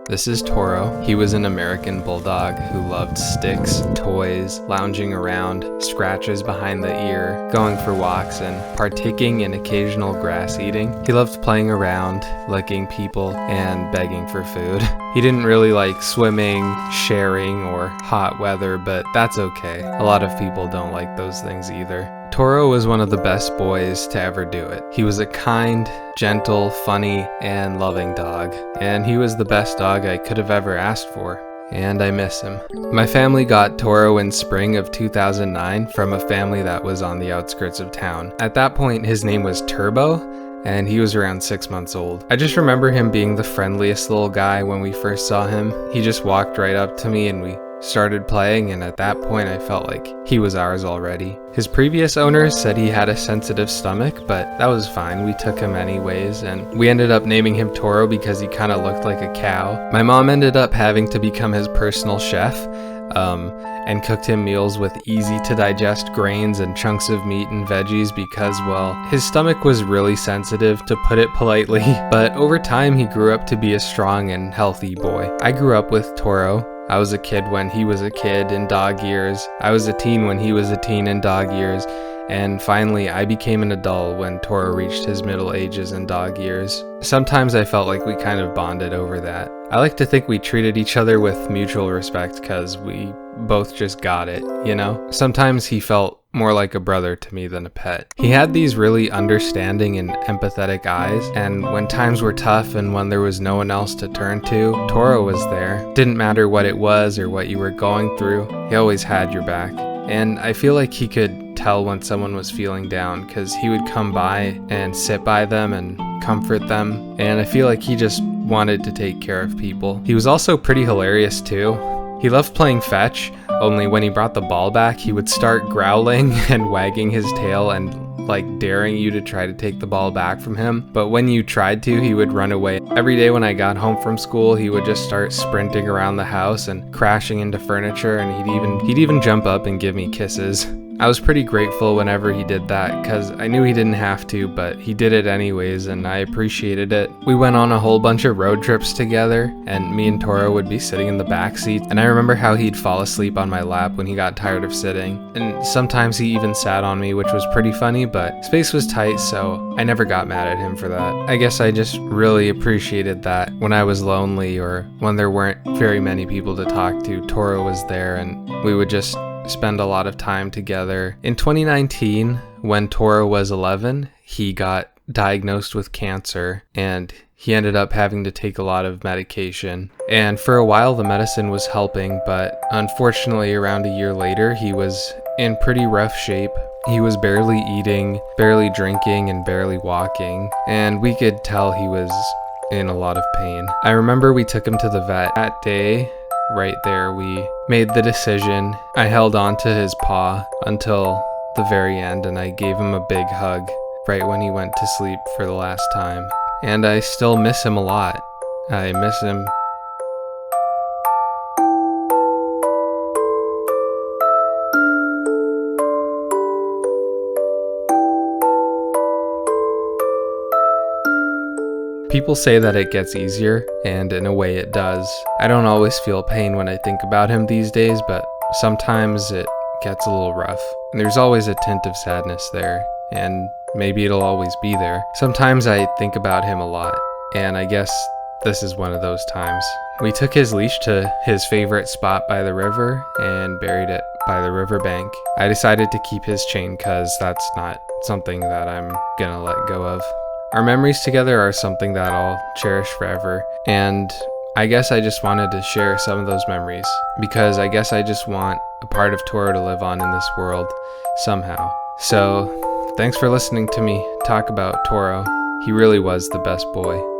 This is Toro. He was an American bulldog who loved sticks, toys, lounging around, scratches behind the ear, going for walks, and partaking in occasional grass eating. He loved playing around, licking people, and begging for food. He didn't really like swimming, sharing, or hot weather, but that's okay. A lot of people don't like those things either. Toro was one of the best boys to ever do it. He was a kind, gentle, funny, and loving dog, and he was the best dog I could have ever asked for, and I miss him. My family got Toro in spring of 2009 from a family that was on the outskirts of town. At that point, his name was Turbo, and he was around 6 months old. I just remember him being the friendliest little guy when we first saw him. He just walked right up to me and we started playing, and at that point I felt like he was ours already. His previous owners said he had a sensitive stomach, but that was fine. We took him anyways, and we ended up naming him Toro because he kind of looked like a cow. My mom ended up having to become his personal chef, and cooked him meals with easy to digest grains and chunks of meat and veggies because, well, his stomach was really sensitive, to put it politely. But over time he grew up to be a strong and healthy boy. I grew up with Toro. I was a kid when he was a kid in dog years. I was a teen when he was a teen in dog years. And finally, I became an adult when Toro reached his middle ages and dog years. Sometimes I felt like we kind of bonded over that. I like to think we treated each other with mutual respect because we both just got it, you know? Sometimes he felt more like a brother to me than a pet. He had these really understanding and empathetic eyes, and when times were tough and when there was no one else to turn to, Toro was there. Didn't matter what it was or what you were going through, he always had your back. And I feel like he could tell when someone was feeling down because he would come by and sit by them and comfort them, and I feel like he just wanted to take care of people. He was also pretty hilarious too. He loved playing fetch, only when he brought the ball back, he would start growling and wagging his tail and like daring you to try to take the ball back from him. But when you tried to, he would run away. Every day when I got home from school, he would just start sprinting around the house and crashing into furniture, and he'd even jump up and give me kisses. I was pretty grateful whenever he did that because I knew he didn't have to, but he did it anyways and I appreciated it. We went on a whole bunch of road trips together, and me and Toro would be sitting in the back seat, and I remember how he'd fall asleep on my lap when he got tired of sitting, and sometimes he even sat on me, which was pretty funny, but space was tight, so I never got mad at him for that. I guess I just really appreciated that when I was lonely or when there weren't very many people to talk to, Toro was there and we would just spend a lot of time together. In 2019, when Toro was 11, he got diagnosed with cancer and he ended up having to take a lot of medication. And for a while the medicine was helping, but unfortunately around a year later he was in pretty rough shape. He was barely eating, barely drinking, and barely walking, and we could tell he was in a lot of pain. I remember we took him to the vet that day. Right there, we made the decision. I held on to his paw until the very end, and I gave him a big hug right when he went to sleep for the last time. And I still miss him a lot. I miss him. People say that it gets easier, and in a way it does. I don't always feel pain when I think about him these days, but sometimes it gets a little rough. And there's always a tint of sadness there, and maybe it'll always be there. Sometimes I think about him a lot, and I guess this is one of those times. We took his leash to his favorite spot by the river and buried it by the riverbank. I decided to keep his chain because that's not something that I'm gonna let go of. Our memories together are something that I'll cherish forever, and I guess I just wanted to share some of those memories, because I guess I just want a part of Toro to live on in this world somehow. So, thanks for listening to me talk about Toro. He really was the best boy.